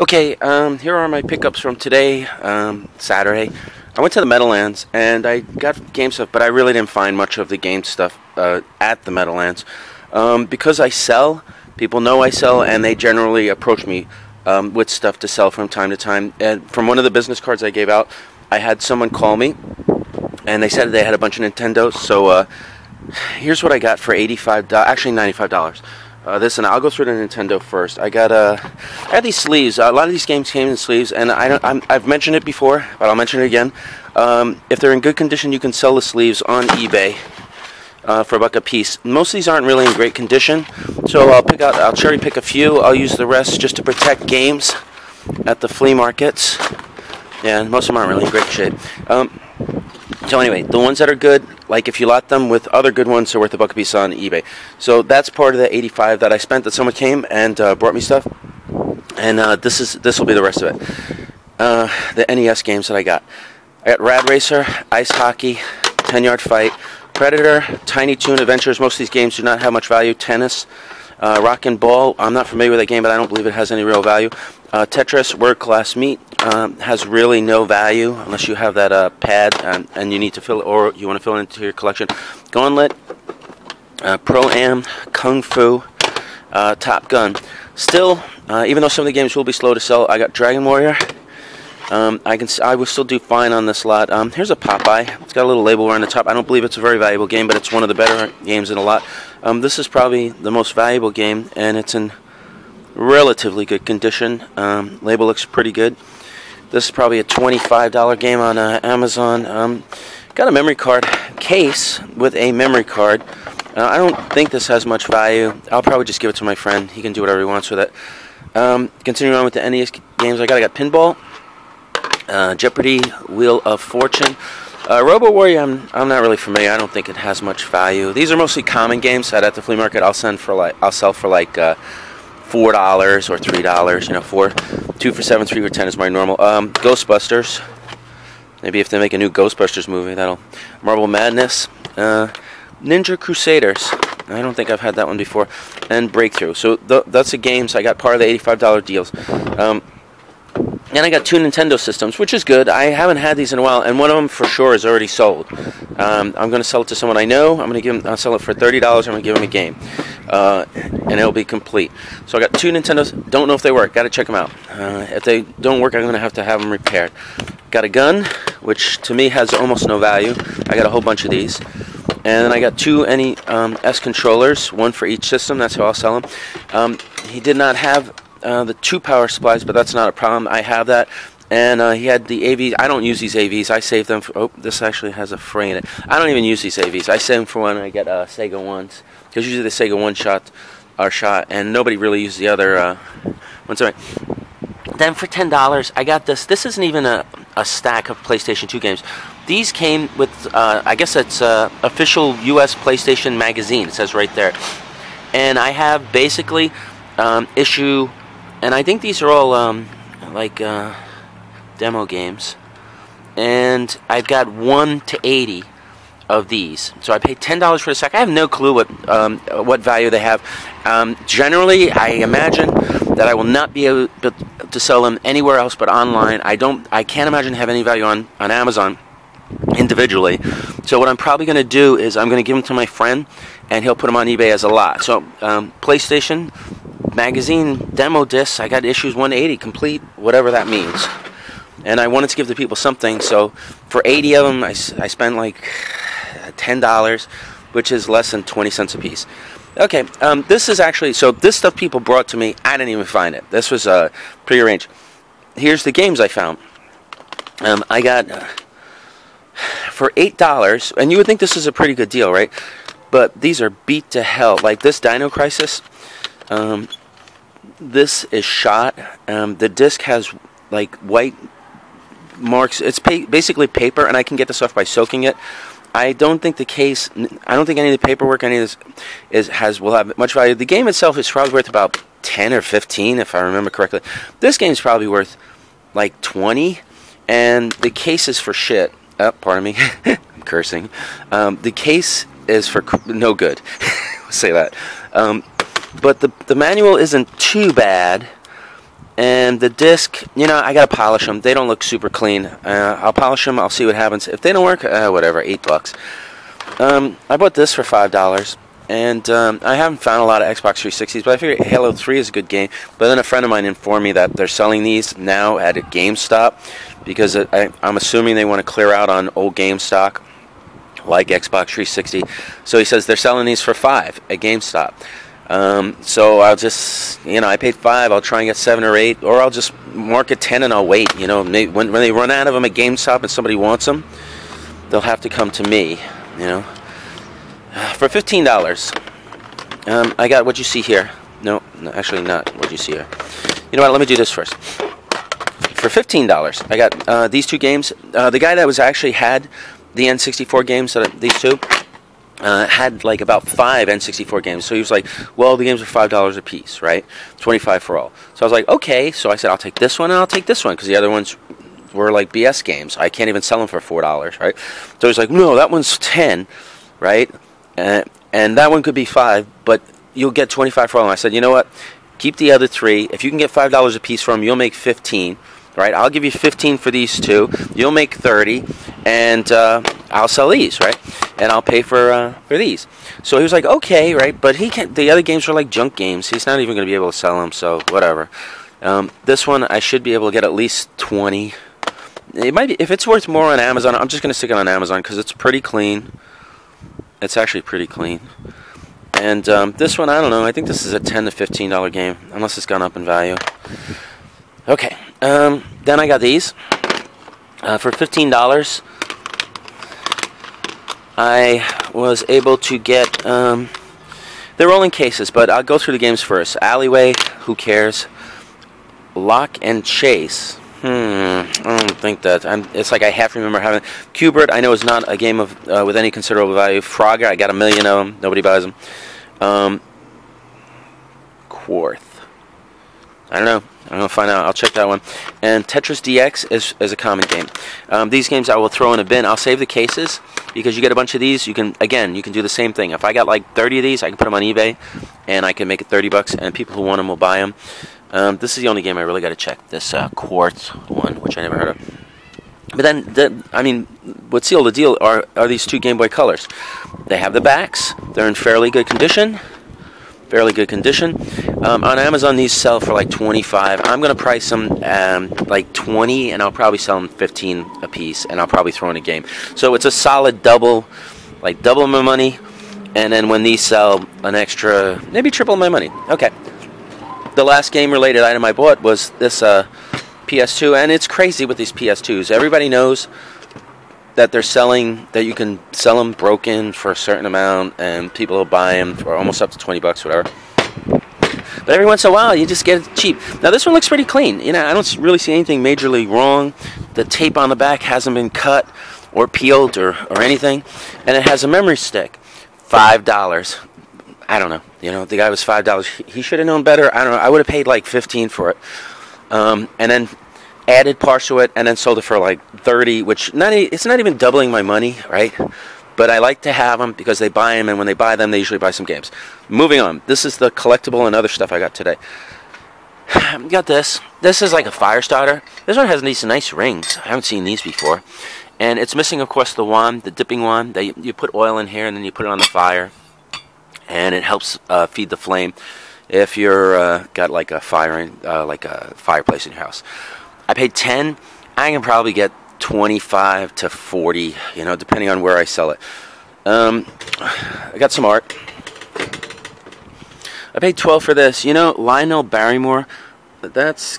Okay, here are my pickups from today, Saturday. I went to the Meadowlands and I got game stuff, but I really didn't find much of the game stuff at the Meadowlands. Because I sell, people know I sell, and they generally approach me with stuff to sell from time to time. And from one of the business cards I gave out, I had someone call me, and they said they had a bunch of Nintendos. So here's what I got for $85, actually $95. And I'll go through the Nintendo first. I had these sleeves. A lot of these games came in sleeves, and I've mentioned it before, but I'll mention it again. If they're in good condition, you can sell the sleeves on eBay for $1 a piece. Most of these aren't really in great condition, so I'll cherry pick a few. I'll use the rest just to protect games at the flea markets. Yeah, and most of them aren't really in great shape. So anyway, the ones that are good, like if you lot them with other good ones, they're worth $1 a piece on eBay. So that's part of the 85 that I spent, that someone came and brought me stuff. And this will be the rest of it. The NES games that I got. I got Rad Racer, Ice Hockey, 10-Yard Fight, Predator, Tiny Toon Adventures. Most of these games do not have much value. Tennis, Rock and Ball. I'm not familiar with that game, but I don't believe it has any real value. Tetris, Word Class Meat, has really no value unless you have that pad and you need to fill it, or you want to fill it into your collection. Gauntlet, Pro-Am, Kung Fu, Top Gun. Still, even though some of the games will be slow to sell, I got Dragon Warrior. I will still do fine on this lot. Here's a Popeye. It's got a little label around the top. I don't believe it's a very valuable game, but it's one of the better games in a lot. This is probably the most valuable game, and it's in relatively good condition. Label looks pretty good. This is probably a $25 game on Amazon. Got a memory card case with a memory card. I don't think this has much value. I'll probably just give it to my friend. He can do whatever he wants with it. Continuing on with the NES games I got Pinball, Jeopardy, Wheel of Fortune. Robo Warrior, I'm not really familiar. I don't think it has much value. These are mostly common games that at the flea market I'll sell for like $4 or $3. You know, 2 for 7, 3 for 10 is my normal. Ghostbusters. Maybe if they make a new Ghostbusters movie, that'll. Marble Madness. Ninja Crusaders. I don't think I've had that one before. And Breakthrough. So that's the games. I got part of the $85 deals. And I got 2 Nintendo systems, which is good. I haven't had these in a while, and one of them for sure is already sold. I'm going to sell it to someone I know. I'll sell it for $30. I'm going to give him a game, and it'll be complete. So I got 2 Nintendos. Don't know if they work. Got to check them out. If they don't work, I'm going to have them repaired. Got a gun, which to me has almost no value. I got a whole bunch of these. And then I got 2 NES controllers, one for each system. That's how I'll sell them. He did not have the 2 power supplies, but that's not a problem. I have that. And he had the AVs. I don't use these AVs. I save them for... Oh, this actually has a fray in it. I don't even use these AVs. I save them for when I get Sega ones. Because usually the Sega one shot are shot, and nobody really uses the other ones. Sorry. Then for $10, I got this. This isn't even a stack of PlayStation 2 games. These came with, I guess it's official U.S. PlayStation magazine. It says right there. And I have basically issue... And I think these are all demo games. And I've got 1 to 80 of these. So I paid $10 for the stack. I have no clue what value they have. Generally, I imagine that I will not be able to sell them anywhere else but online. I can't imagine they have any value on Amazon individually. So what I'm probably going to do is I'm going to give them to my friend, and he'll put them on eBay as a lot. So PlayStation magazine demo discs, I got issues 1 to 80 complete, whatever that means. And I wanted to give the people something, so for 80 of them I spent like $10, which is less than 20 cents a piece. Okay, this is actually, so this stuff people brought to me, I didn't even find it. This was prearranged. Here's the games I found. I got for $8, and you would think this is a pretty good deal, right? But these are beat to hell. Like this Dino Crisis, this is shot. The disc has like white marks. It's basically paper, and I can get this off by soaking it. I don't think the case. I don't think any of the paperwork, any of this will have much value. The game itself is probably worth about 10 or 15, if I remember correctly. This game is probably worth like 20, and the case is for shit. Oh, pardon me, I'm cursing. The case is for no good. Say that. But the manual isn't too bad. And the disc, you know, I gotta polish them. They don't look super clean. I'll polish them. I'll see what happens. If they don't work, whatever. $8. I bought this for $5, and I haven't found a lot of Xbox 360s, but I figured Halo 3 is a good game. But then a friend of mine informed me that they're selling these now at a GameStop, because I'm assuming they want to clear out on old game stock, like Xbox 360. So he says they're selling these for $5 at GameStop. So I'll just, you know, I paid $5. I'll try and get 7 or 8, or I'll just mark it 10 and I'll wait. You know, when they run out of them at GameStop and somebody wants them, they'll have to come to me. You know, for $15, I got what you see here. No, actually not what you see here. You know what? Let me do this first. For $15, I got these two games. The guy that was actually had the N64 games, these two, had like about 5 N64 games. So he was like, well, the games are $5 a piece, right? 25 for all. So I was like, okay. So I said, I'll take this one and I'll take this one, because the other ones were like BS games. I can't even sell them for $4, right? So he's like, no, that one's 10, right? And that one could be 5, but you'll get 25 for all. And I said, you know what? Keep the other 3. If you can get $5 a piece from them, you'll make 15. Right, I'll give you 15 for these 2. You'll make 30, and I'll sell these, right? And I'll pay for these. So he was like, okay, right? But he can't. The other games are like junk games. He's not even going to be able to sell them. So whatever. This one I should be able to get at least 20. It might be, if it's worth more on Amazon. I'm just going to stick it on Amazon because it's pretty clean. It's actually pretty clean. And this one, I don't know. I think this is a $10 to $15 game, unless it's gone up in value. Okay, then I got these for $15. I was able to get, they're rolling cases, but I'll go through the games first. Alleyway, who cares? Lock and Chase. I don't think that, it's like I half remember having. Cubert, I know is not a game of with any considerable value. Frogger, I got a million of them. Nobody buys them. Quarth. I don't know. I'm going to find out. I'll check that one. And Tetris DX is a common game. These games I will throw in a bin. I'll save the cases, because you get a bunch of these. You can do the same thing. If I got like 30 of these, I can put them on eBay, and I can make it $30, and people who want them will buy them. This is the only game I really got to check. This Quartz one, which I never heard of. But then, I mean, what sealed the deal are these 2 Game Boy Colors. They have the backs. They're in fairly good condition. Fairly good condition. On Amazon, these sell for like $25. I'm going to price them like $20, and I'll probably sell them $15 a piece, and I'll probably throw in a game. So it's a solid double, like double my money, and then when these sell, an extra, maybe triple my money. Okay. The last game-related item I bought was this PS2, and it's crazy with these PS2s. Everybody knows that they're selling, that you can sell them broken for a certain amount, and people will buy them for almost up to $20, whatever. But every once in a while, you just get it cheap. Now, this one looks pretty clean. You know, I don't really see anything majorly wrong. The tape on the back hasn't been cut or peeled or anything, and it has a memory stick. $5. I don't know. You know, the guy was $5. He should have known better. I don't know. I would have paid like $15 for it, and then added parts to it, and then sold it for like $30, which it's not even doubling my money, right? But I like to have them because they buy them, and when they buy them, they usually buy some games. Moving on. This is the collectible and other stuff I got today. Got this. This is like a fire starter. This one has these nice rings. I haven't seen these before. And it's missing, of course, the wand, the dipping wand. You put oil in here, and then you put it on the fire, and it helps feed the flame if you're got like a fireplace in your house. I paid $10. I can probably get $25 to $40, you know, depending on where I sell it. I got some art. I paid $12 for this. You know, Lionel Barrymore, that's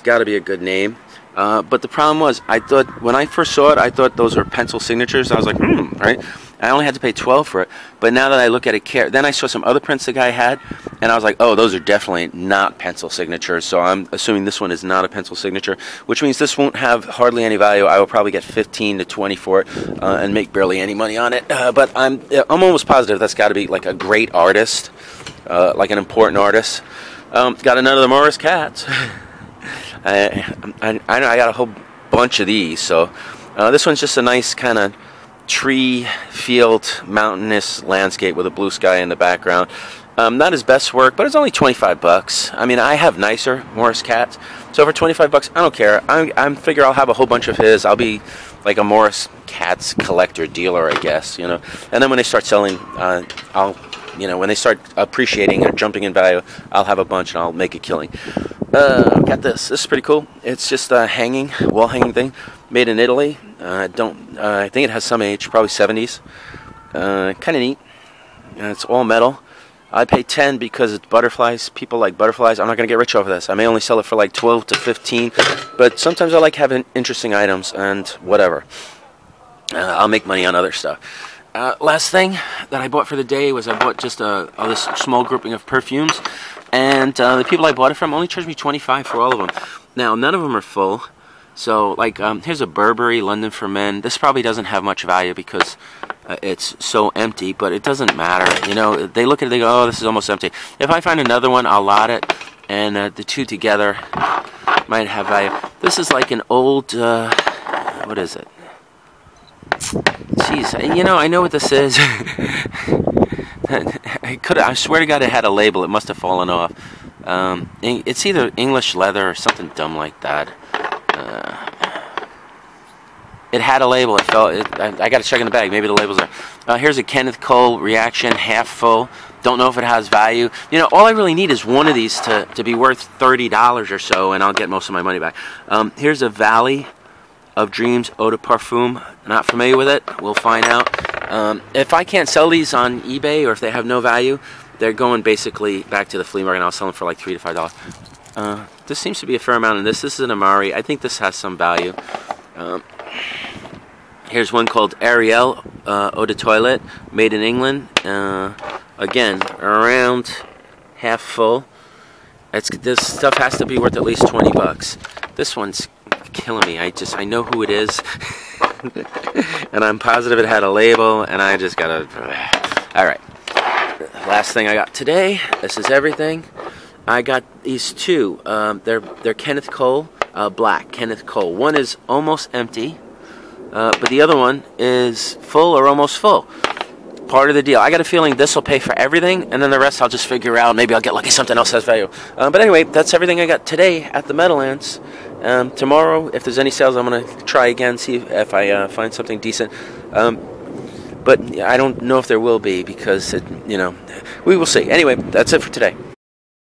got to be a good name. But the problem was, I thought, when I first saw it, I thought those were pencil signatures. I was like, right? I only had to pay $12 for it. But now that I look at it, then I saw some other prints the guy had, and I was like, oh, those are definitely not pencil signatures. So I'm assuming this one is not a pencil signature, which means this won't have hardly any value. I will probably get $15 to $20 for it and make barely any money on it. But I'm almost positive that's got to be like a great artist, like an important artist. Got another Morris Katz. I got a whole bunch of these. So this one's just a nice kind of tree, field, mountainous landscape with a blue sky in the background. Not his best work, but it's only 25 bucks. I mean, I have nicer Morris Katz, so for 25 bucks, I don't care. I figure I'll have a whole bunch of his. I'll be like a Morris Katz collector dealer, I guess, you know. And then when they start selling, I'll, you know, when they start appreciating or jumping in value, I'll have a bunch and I'll make a killing. Got this. This is pretty cool. It's just a wall hanging thing, made in Italy. I think it has some age, probably 70s. Kind of neat. It's all metal. I pay 10 because it's butterflies. People like butterflies. I'm not going to get rich over this. I may only sell it for like 12 to 15, but sometimes I like having interesting items and whatever. I'll make money on other stuff. Last thing that I bought for the day was I bought just this small grouping of perfumes, and the people I bought it from only charged me 25 for all of them. Now, none of them are full. So, like, here's a Burberry London for Men. This probably doesn't have much value because it's so empty, but it doesn't matter. You know, they look at it, they go, oh, this is almost empty. If I find another one, I'll lot it, and the two together might have value. This is like an old, what is it? Jeez, you know, I know what this is. I swear to God it had a label. It must have fallen off. It's either English leather or something dumb like that. It had a label. I got to check in the bag. Maybe the label's there. Here's a Kenneth Cole Reaction, half full. Don't know if it has value. You know, all I really need is one of these to be worth $30 or so, and I'll get most of my money back. Here's a Valley of Dreams Eau de Parfum. Not familiar with it. We'll find out. If I can't sell these on eBay or if they have no value, they're going basically back to the flea market, and I'll sell them for like $3 to $5. This seems to be a fair amount in this. This is an Amari. I think this has some value. Here's one called Ariel Eau de Toilette, made in England. Again, around half full. This stuff has to be worth at least 20 bucks. This one's killing me. I know who it is, and I'm positive it had a label, and I just gotta. All right. Last thing I got today. This is everything. I got these two. They're Kenneth Cole, black Kenneth Cole. One is almost empty, but the other one is full or almost full. Part of the deal. I got a feeling this will pay for everything, and then the rest I'll just figure out. Maybe I'll get lucky something else has value. But anyway, that's everything I got today at the Meadowlands. Tomorrow, if there's any sales, I'm going to try again, see if I find something decent. But I don't know if there will be because, you know, we will see. Anyway, that's it for today.